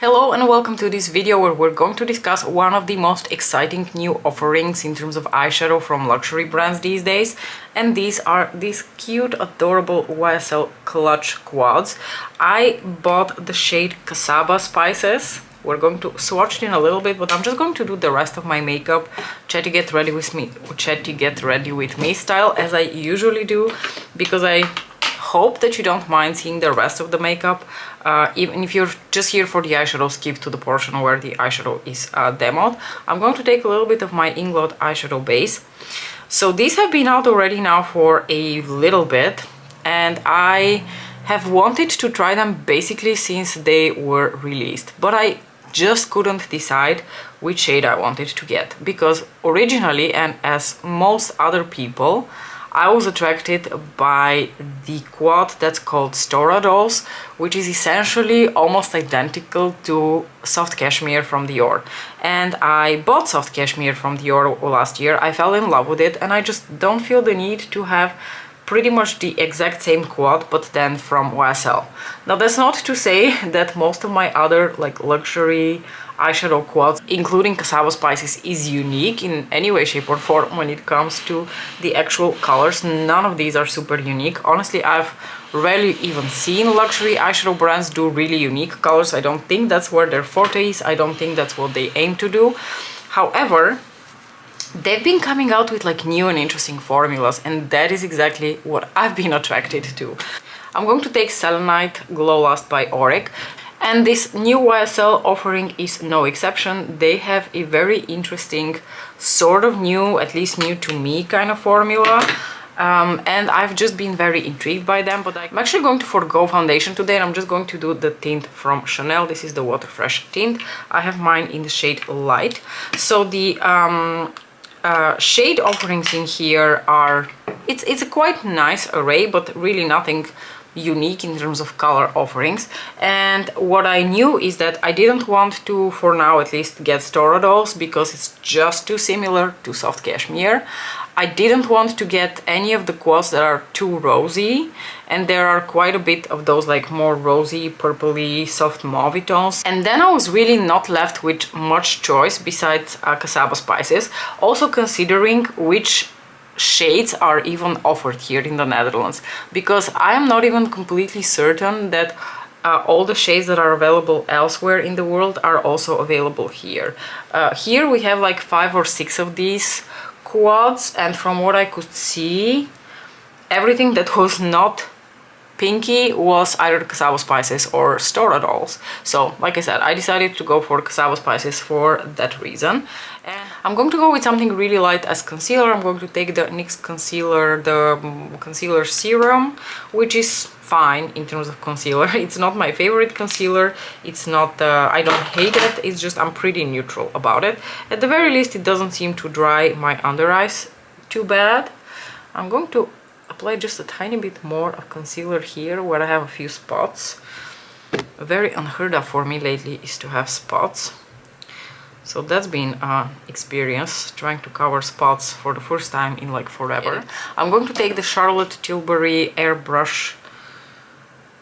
Hello and welcome to this video where we're going to discuss one of the most exciting new offerings in terms of eyeshadow from luxury brands these days, and these are these cute adorable YSL Clutch Quads. I bought the shade Kasbah Spices. We're going to swatch it in a little bit, but I'm just going to do the rest of my makeup chatty get ready with me style, as I usually do, because I hope that you don't mind seeing the rest of the makeup. Even if you're just here for the eyeshadow, skip to the portion where the eyeshadow is demoed. I'm going to take a little bit of my Inglot eyeshadow base. So these have been out already now for a little bit, and I have wanted to try them basically since they were released, but I just couldn't decide which shade I wanted to get, because originally, and as most other people, I was attracted by the quad that's called Stora Dolls, which is essentially almost identical to Soft Cashmere from Dior. And I bought Soft Cashmere from Dior last year. I fell in love with it, and I just don't feel the need to have pretty much the exact same quad, but then from YSL. Now that's not to say that most of my other luxury eyeshadow quads, including Kasbah Spices, is unique in any way, shape or form when it comes to the actual colors. None of these are super unique. Honestly, I've rarely even seen luxury eyeshadow brands do really unique colors. I don't think that's where their forte is. I don't think that's what they aim to do. However, they've been coming out with new and interesting formulas, and that is exactly what I've been attracted to. I'm going to take Selenite Glow Last by Auric, and this new YSL offering is no exception. They have a very interesting, sort of new, at least new to me, kind of formula. And I've just been very intrigued by them, but I'm actually going to forgo foundation today, and I'm just going to do the tint from Chanel. This is the Water Fresh tint. I have mine in the shade Light. So the shade offerings in here are, it's a quite nice array, but really nothing unique in terms of color offerings. And what I knew is that I didn't want to, for now at least, get Stora Dolls because it's just too similar to Soft Cashmere. I didn't want to get any of the quads that are too rosy, and there are quite a bit of those more rosy, purpley, soft mauve tones. And then I was really not left with much choice besides Kasbah Spices, also considering which shades are even offered here in the Netherlands, because I am not even completely certain that all the shades that are available elsewhere in the world are also available here. Here we have 5 or 6 of these quads, and from what I could see, everything that was not pinky was either Kasbah Spices or Stora Dolls. So, like I said, I decided to go for Kasbah Spices for that reason. And I'm going to go with something really light as concealer. I'm going to take the NYX concealer, the concealer serum, which is fine in terms of concealer. It's not my favorite concealer. It's not, I don't hate it. It's just I'm pretty neutral about it. At the very least, it doesn't seem to dry my under eyes too bad. I'm going to apply just a tiny bit more of concealer here where I have a few spots. Very unheard of for me lately is to have spots. So that's been an experience, trying to cover spots for the first time in forever. I'm going to take the Charlotte Tilbury Airbrush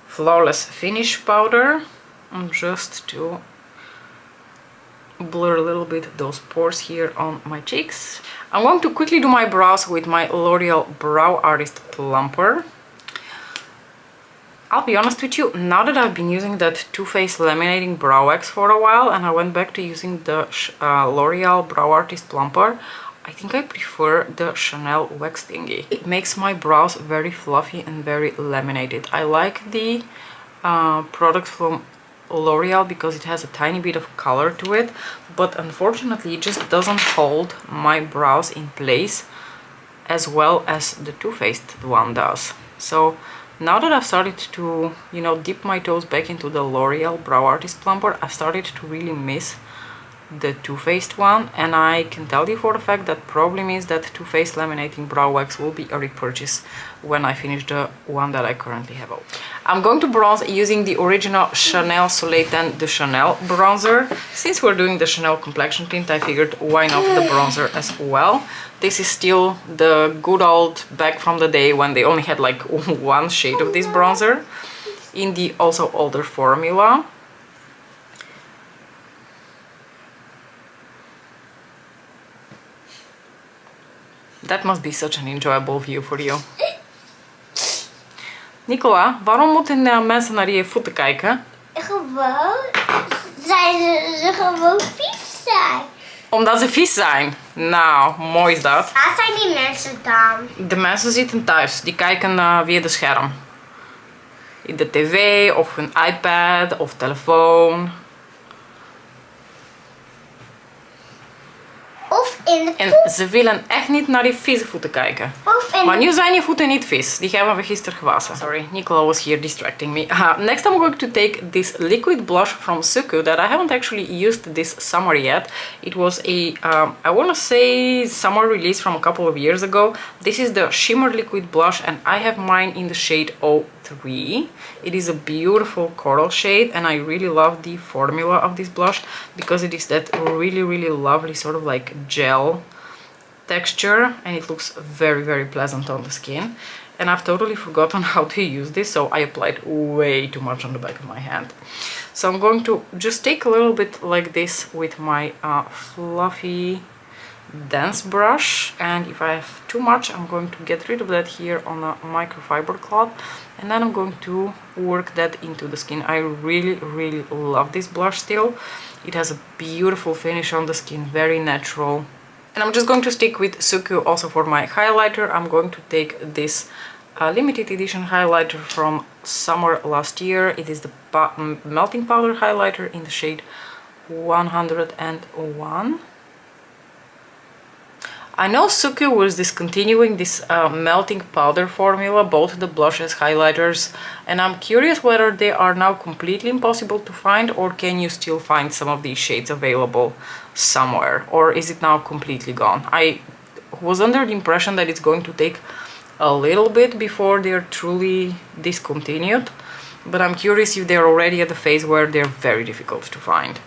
Flawless Finish Powder, just to blur a little bit those pores here on my cheeks. I'm going to quickly do my brows with my L'Oreal Brow Artist Plumper. I'll be honest with you, now that I've been using that Too Faced laminating brow wax for a while, and I went back to using the L'Oreal Brow Artist Plumper, I think I prefer the Chanel wax thingy. It makes my brows very fluffy and very laminated. I like the product from L'Oreal because it has a tiny bit of color to it, but unfortunately it just doesn't hold my brows in place as well as the Too Faced one does. So now that I've started to, dip my toes back into the L'Oreal Brow Artist Plumper, I've started to really miss the Too Faced one, and I can tell you for a fact that probably means that Too Faced laminating brow wax will be a repurchase when I finish the one that I currently have open. I'm going to bronze using the original Chanel Soleil Tan de Chanel bronzer. Since we're doing the Chanel complexion tint, I figured why not the bronzer as well. This is still the good old back from the day when they only had one shade of this bronzer in the also older formula. That must be such an enjoyable view for you. Nicola, waarom moeten mensen naar je voeten kijken? Gewoon zijn ze gewoon vies zijn. Omdat ze vies zijn. Nou, mooi is dat. Waar zijn die mensen dan? De mensen zitten thuis. Die kijken via de scherm. In de tv of hun iPad of telefoon. Of in de poep. En ze willen echt niet naar die vieze voeten kijken. Maar nu zijn je voeten niet vies. Die hebben we gisteren gewassen. Sorry, Nicola was here distracting me. Next I'm going to take this liquid blush from Suku that I haven't actually used this summer yet. It was a, I want to say summer release from a couple of years ago. This is the Shimmer Liquid Blush and I have mine in the shade 03. It is a beautiful coral shade and I really love the formula of this blush because it is that really lovely sort of like gel texture and it looks very pleasant on the skin. And I've totally forgotten how to use this, so I applied way too much on the back of my hand. So I'm going to just take a little bit like this with my fluffy dense brush, and if I have too much I'm going to get rid of that here on a microfiber cloth, and then I'm going to work that into the skin. I really love this blush still. It has a beautiful finish on the skin, very natural. And I'm just going to stick with Suku also for my highlighter. I'm going to take this limited edition highlighter from summer last year. It is the melting powder highlighter in the shade 101. I know Suku was discontinuing this melting powder formula, both the blushes, highlighters, and I'm curious whether they are now completely impossible to find, or can you still find some of these shades available somewhere, or is it now completely gone? I was under the impression that it's going to take a little bit before they're truly discontinued, but I'm curious if they're already at the phase where they're very difficult to find.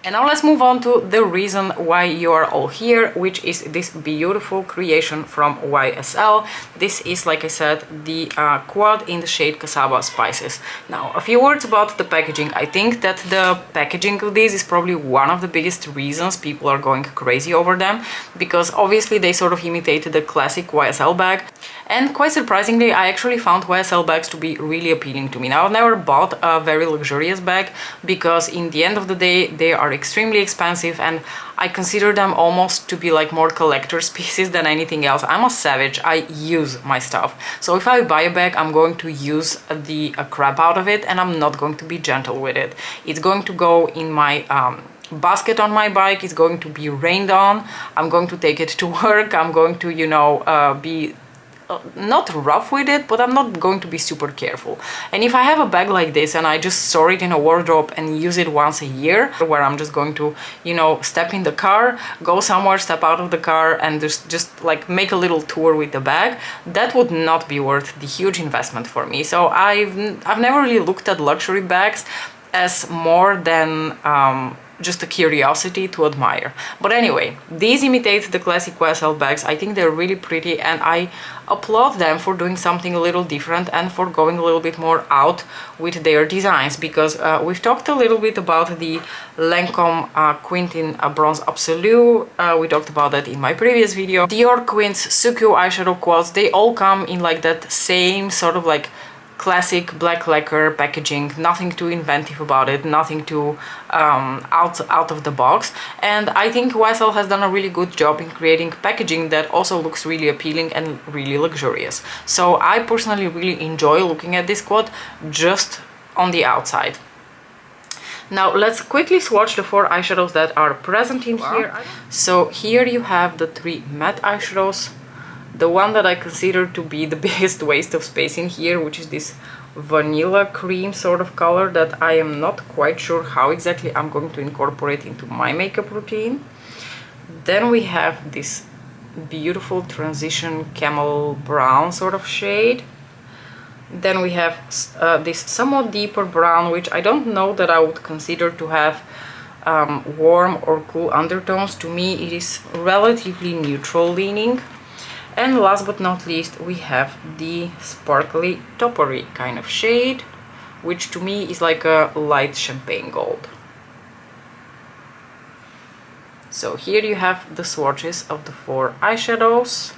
And now let's move on to the reason why you are all here, which is this beautiful creation from YSL. This is, like I said, the quad in the shade Kasbah Spices. Now, a few words about the packaging. I think that the packaging of this is probably one of the biggest reasons people are going crazy over them, because obviously they sort of imitated the classic YSL bag. And quite surprisingly, I actually found YSL bags to be really appealing to me. Now, I've never bought a very luxurious bag because in the end of the day, they are extremely expensive and I consider them almost to be like more collector's pieces than anything else. I'm a savage, I use my stuff. So if I buy a bag, I'm going to use the crap out of it and I'm not going to be gentle with it. It's going to go in my basket on my bike, it's going to be rained on, I'm going to take it to work, I'm going to, you know, be not rough with it, but I'm not going to be super careful. And if I have a bag like this and I just store it in a wardrobe and use it once a year, where I'm just going to, you know, step in the car, go somewhere, step out of the car and just like make a little tour with the bag, that would not be worth the huge investment for me. So I've never really looked at luxury bags as more than just a curiosity to admire. But anyway, these imitate the classic YSL bags. I think they're really pretty and I applaud them for doing something a little different and for going a little bit more out with their designs, because we've talked a little bit about the Lancome Quintin Bronze Absolute. We talked about that in my previous video. Dior Quints, Suku eyeshadow quads, they all come in like that same sort of like classic black lacquer packaging, nothing too inventive about it, nothing too out of the box. And I think YSL has done a really good job in creating packaging that also looks really appealing and really luxurious. So I personally really enjoy looking at this quad just on the outside. Now let's quickly swatch the 4 eyeshadows that are present in here. So here you have the 3 matte eyeshadows. The one that I consider to be the biggest waste of space in here, which is this vanilla cream sort of color that I am not quite sure how exactly I'm going to incorporate into my makeup routine. Then we have this beautiful transition camel brown sort of shade. Then we have this somewhat deeper brown, which I don't know that I would consider to have warm or cool undertones. To me it is relatively neutral leaning. And last but not least, we have the sparkly toppery kind of shade, which to me is like a light champagne gold. So here you have the swatches of the 4 eyeshadows.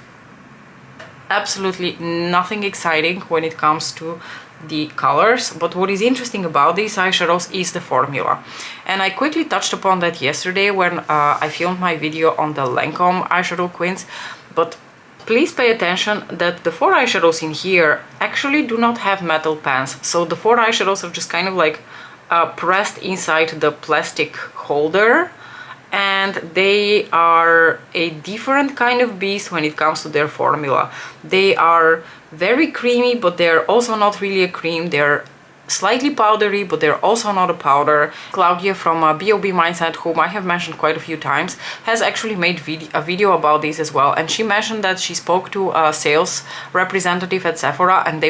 absolutely nothing exciting when it comes to the colors, but what is interesting about these eyeshadows is the formula. And I quickly touched upon that yesterday when I filmed my video on the Lancome eyeshadow quints, but please pay attention that the 4 eyeshadows in here actually do not have metal pans. So the 4 eyeshadows are just kind of like pressed inside the plastic holder, and they are a different kind of beast when it comes to their formula. They are very creamy, but they're also not really a cream. They're slightly powdery, but they're also not a powder. Claudia from B.O.B. Mindset, whom I have mentioned quite a few times, has actually made a video about this as well, and she mentioned that she spoke to a sales representative at Sephora, and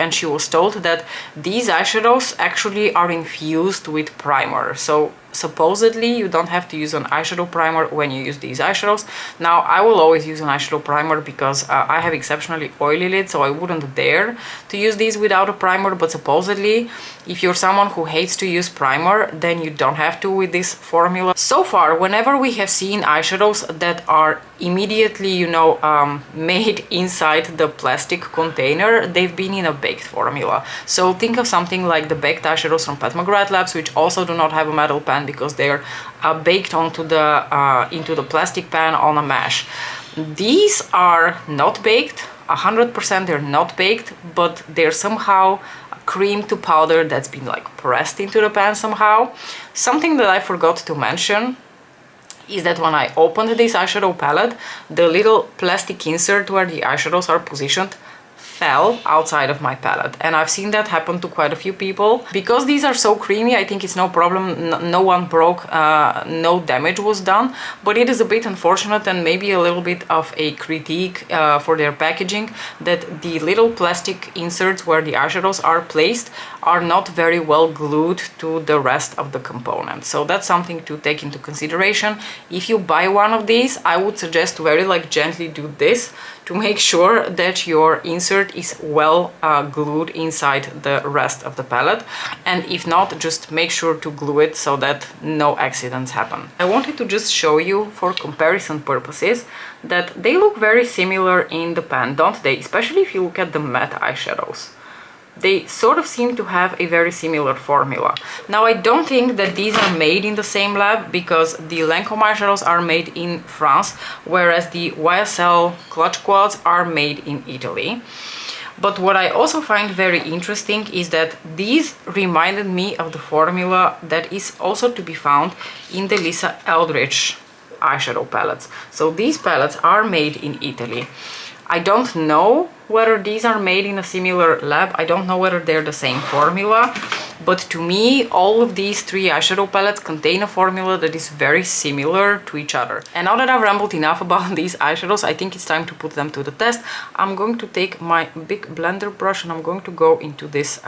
and she was told that these eyeshadows actually are infused with primer. So supposedly you don't have to use an eyeshadow primer when you use these eyeshadows. Now, I will always use an eyeshadow primer because I have exceptionally oily lids, so I wouldn't dare to use these without a primer, but supposedly if you're someone who hates to use primer, then you don't have to with this formula. So far, whenever we have seen eyeshadows that are immediately, you know, made inside the plastic container, they've been in a baked formula. So think of something like the baked eyeshadows from Pat McGrath Labs, which also do not have a metal pan because they're baked onto the into the plastic pan on a mash. These are not baked, 100% they're not baked, but they're somehow cream to powder that's been like pressed into the pan somehow. Something that I forgot to mention is that when I opened this eyeshadow palette, the little plastic insert where the eyeshadows are positioned fell outside of my palette, and I've seen that happen to quite a few people. Because these are so creamy, I think it's no problem, no one broke, no damage was done, but it is a bit unfortunate and maybe a little bit of a critique for their packaging that the little plastic inserts where the eyeshadows are placed are not very well glued to the rest of the component. So that's something to take into consideration. If you buy one of these, I would suggest to very like gently do this to make sure that your insert is well glued inside the rest of the palette, and if not, just make sure to glue it so that no accidents happen. I wanted to just show you for comparison purposes that they look very similar in the pan, don't they? Especially if you look at the matte eyeshadows. They sort of seem to have a very similar formula. Now, I don't think that these are made in the same lab because the Lancome eyeshadows are made in France, whereas the YSL Clutch Quads are made in Italy. But what I also find very interesting is that these reminded me of the formula that is also to be found in the Lisa Eldridge eyeshadow palettes. So these palettes are made in Italy. I don't know whether these are made in a similar lab. I don't know whether they're the same formula, but to me, all of these 3 eyeshadow palettes contain a formula that is very similar to each other. And now that I've rambled enough about these eyeshadows, I think it's time to put them to the test. I'm going to take my big blender brush and I'm going to go into this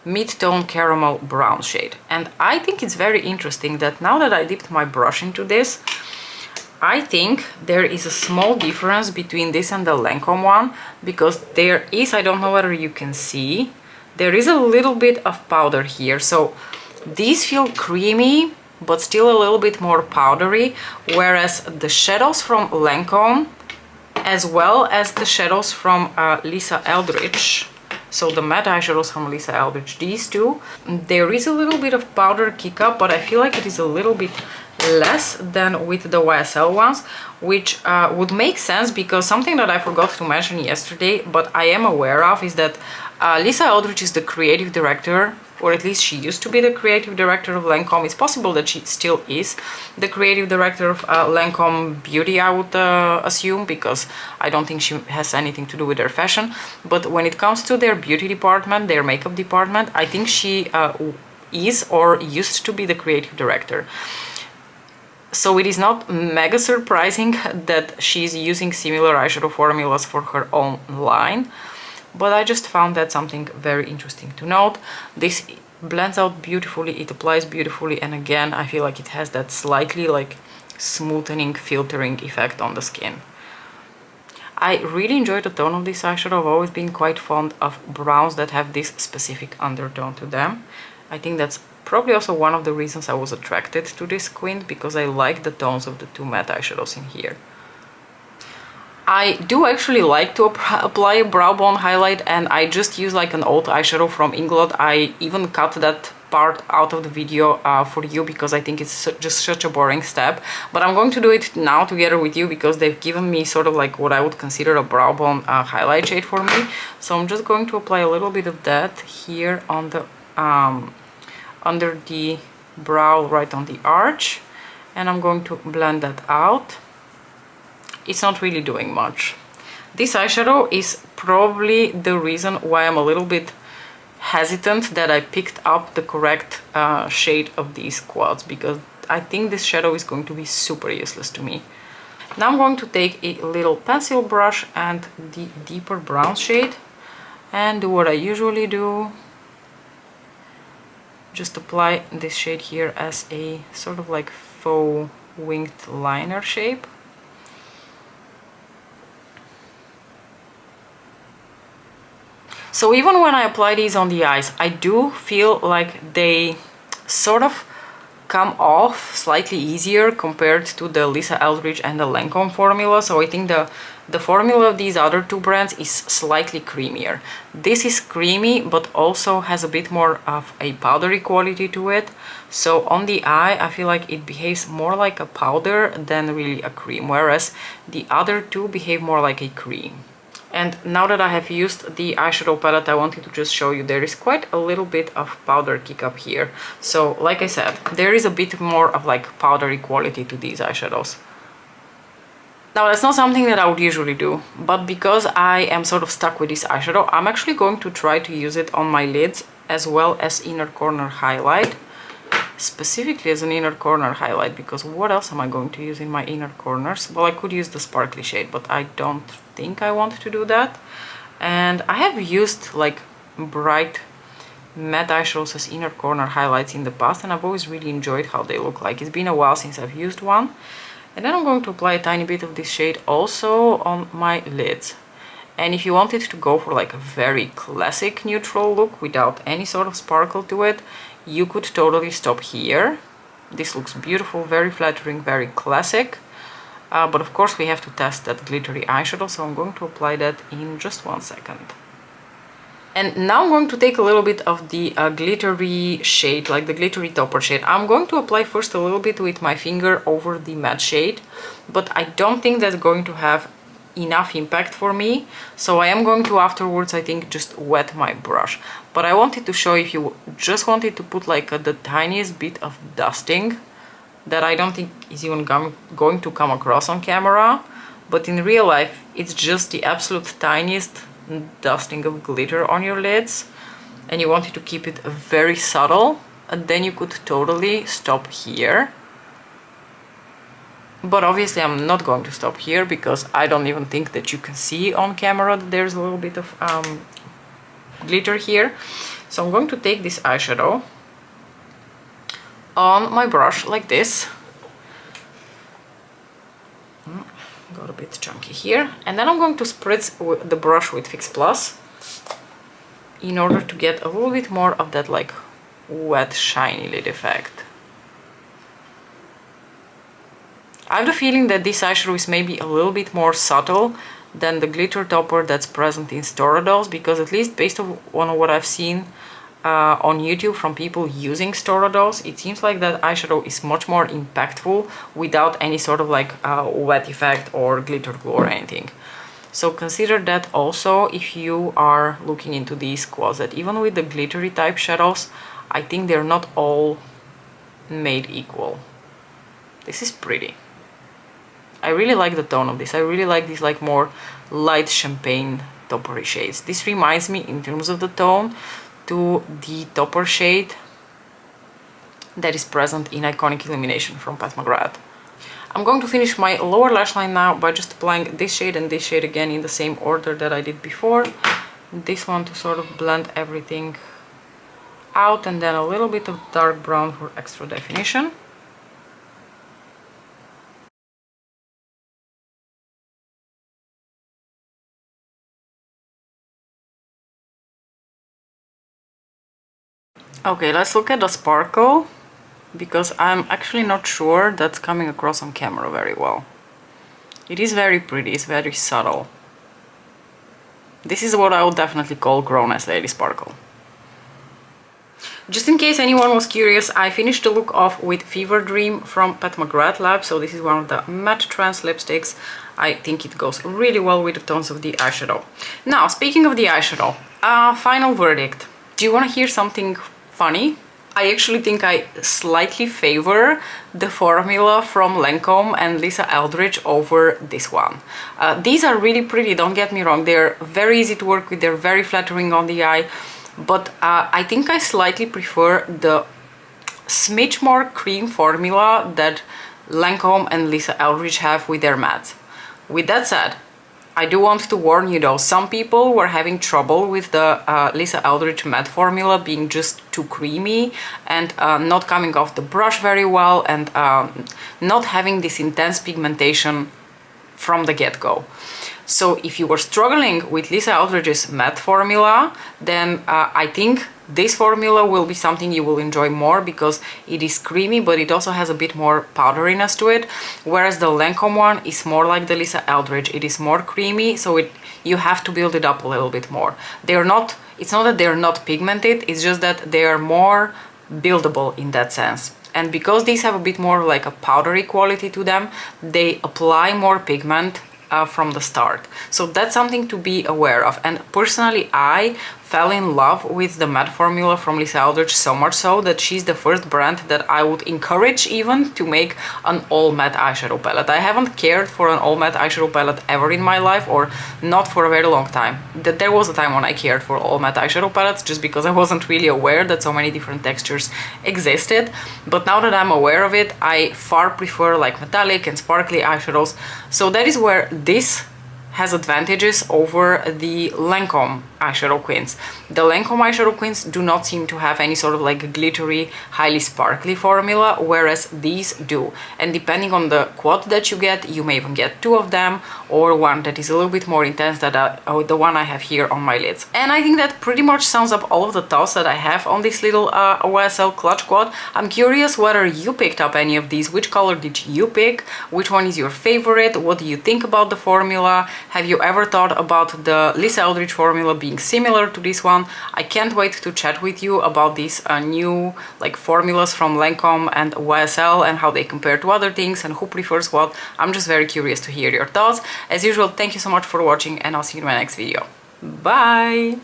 mid-tone caramel brown shade. And I think it's very interesting that now that I dipped my brush into this, I think there is a small difference between this and the Lancome one, because there is, I don't know whether you can see, there is a little bit of powder here. So these feel creamy, but still a little bit more powdery, whereas the shadows from Lancome, as well as the shadows from Lisa Eldridge, so the matte eyeshadows from Lisa Eldridge, these two, there is a little bit of powder kick up, but I feel like it is a little bit less than with the YSL ones, which would make sense because something that I forgot to mention yesterday, but I am aware of, is that Lisa Eldridge is the creative director, or at least she used to be the creative director of Lancome. It's possible that she still is the creative director of Lancome Beauty, I would assume, because I don't think she has anything to do with their fashion. But when it comes to their beauty department, their makeup department, I think she is or used to be the creative director. So it is not mega surprising that she's using similar eyeshadow formulas for her own line, but I just found that something very interesting to note. This blends out beautifully, it applies beautifully, and again, I feel like it has that slightly like smoothing, filtering effect on the skin. I really enjoy the tone of this eyeshadow. I've always been quite fond of browns that have this specific undertone to them. I think that's probably also one of the reasons I was attracted to this quint, because I like the tones of the 2 matte eyeshadows in here. I do actually like to apply a brow bone highlight, and I just use like an old eyeshadow from England. I even cut that part out of the video for you because I think it's just such a boring step. But I'm going to do it now together with you because they've given me sort of like what I would consider a brow bone highlight shade for me. So I'm just going to apply a little bit of that here on the under the brow, right on the arch, and I'm going to blend that out. It's not really doing much. This eyeshadow is probably the reason why I'm a little bit hesitant that I picked up the correct shade of these quads, because I think this shadow is going to be super useless to me. Now I'm going to take a little pencil brush and the deeper brown shade and do what I usually do. Just apply this shade here as a sort of like faux winged liner shape. So even when I apply these on the eyes, I do feel like they sort of come off slightly easier compared to the Lisa Eldridge and the Lancome formula. So I think the formula of these other two brands is slightly creamier. This is creamy, but also has a bit more of a powdery quality to it. So on the eye, I feel like it behaves more like a powder than really a cream, whereas the other two behave more like a cream. And now that I have used the eyeshadow palette, I wanted to just show you there is quite a little bit of powder kick up here. So like I said, there is a bit more of like powdery quality to these eyeshadows. Now that's not something that I would usually do, but because I am sort of stuck with this eyeshadow, I'm actually going to try to use it on my lids as well as inner corner highlight. Specifically as an inner corner highlight, because what else am I going to use in my inner corners? Well, I could use the sparkly shade, but I don't think I want to do that. And I have used like bright matte eyeshadows as inner corner highlights in the past, and I've always really enjoyed how they look like. It's been a while since I've used one. And then I'm going to apply a tiny bit of this shade also on my lids. And if you wanted to go for like a very classic neutral look without any sort of sparkle to it, you could totally stop here. This looks beautiful, very flattering, very classic. But of course we have to test that glittery eyeshadow, so I'm going to apply that in just 1 second. And now I'm going to take a little bit of the glittery shade, like the glittery topper shade. I'm going to apply first a little bit with my finger over the matte shade, but I don't think that's going to have enough impact for me, so I am going to afterwards, I think, just wet my brush. But I wanted to show, if you just wanted to put like the tiniest bit of dusting that I don't think is even going to come across on camera, but in real life it's just the absolute tiniest dusting of glitter on your lids, and you wanted to keep it very subtle, and then you could totally stop here. But obviously I'm not going to stop here because I don't even think that you can see on camera that there's a little bit of glitter here. So I'm going to take this eyeshadow on my brush like this. Got a bit chunky here. And then I'm going to spritz the brush with Fix Plus in order to get a little bit more of that like wet shiny lid effect. I have the feeling that this eyeshadow is maybe a little bit more subtle than the glitter topper that's present in Storadolls, because at least based on what I've seen on YouTube from people using Storadolls, it seems like that eyeshadow is much more impactful without any sort of like wet effect or glitter glue or anything. So consider that also if you are looking into these quads, that even with the glittery type shadows, I think they're not all made equal. This is pretty. I really like the tone of this. I really like these like more light champagne toppery shades. This reminds me in terms of the tone to the topper shade that is present in Iconic Illumination from Pat McGrath. I'm going to finish my lower lash line now by just applying this shade and this shade again in the same order that I did before. This one to sort of blend everything out, and then a little bit of dark brown for extra definition. Okay, let's look at the sparkle, because I'm actually not sure that's coming across on camera very well. It is very pretty, it's very subtle. This is what I would definitely call Grown-ass Lady Sparkle. Just in case anyone was curious, I finished the look off with Fever Dream from Pat McGrath Lab. So this is one of the matte trans lipsticks. I think it goes really well with the tones of the eyeshadow. Now, speaking of the eyeshadow, final verdict. Do you want to hear something funny? I actually think I slightly favor the formula from Lancome and Lisa Eldridge over this one. These are really pretty, don't get me wrong. They're very easy to work with, they're very flattering on the eye. But I think I slightly prefer the smidge more cream formula that Lancome and Lisa Eldridge have with their mattes. With that said, I do want to warn you though, some people were having trouble with the Lisa Eldridge matte formula being just too creamy and not coming off the brush very well and not having this intense pigmentation from the get-go. So if you were struggling with Lisa Eldridge's matte formula, then I think this formula will be something you will enjoy more because it is creamy, but it also has a bit more powderiness to it. Whereas the Lancome one is more like the Lisa Eldridge. It is more creamy, so you have to build it up a little bit more. It's not that they're not pigmented, it's just that they are more buildable in that sense. And because these have a bit more like a powdery quality to them, they apply more pigment from the start. So that's something to be aware of. And personally, I fell in love with the matte formula from Lisa Eldridge, so much so that she's the first brand that I would encourage even to make an all matte eyeshadow palette. I haven't cared for an all matte eyeshadow palette ever in my life, or not for a very long time. There was a time when I cared for all matte eyeshadow palettes just because I wasn't really aware that so many different textures existed. But now that I'm aware of it, I far prefer like metallic and sparkly eyeshadows. So that is where this has advantages over the Lancome eyeshadow quins. The Lancome eyeshadow quins do not seem to have any sort of like glittery, highly sparkly formula, whereas these do. And depending on the quad that you get, you may even get two of them, or one that is a little bit more intense than the one I have here on my lids. And I think that pretty much sums up all of the thoughts that I have on this little YSL Clutch Quad. I'm curious whether you picked up any of these. Which color did you pick? Which one is your favorite? What do you think about the formula? Have you ever thought about the Lisa Eldridge formula being similar to this one? I can't wait to chat with you about these new like formulas from Lancome and YSL and how they compare to other things and who prefers what. I'm just very curious to hear your thoughts. As usual, thank you so much for watching and I'll see you in my next video. Bye!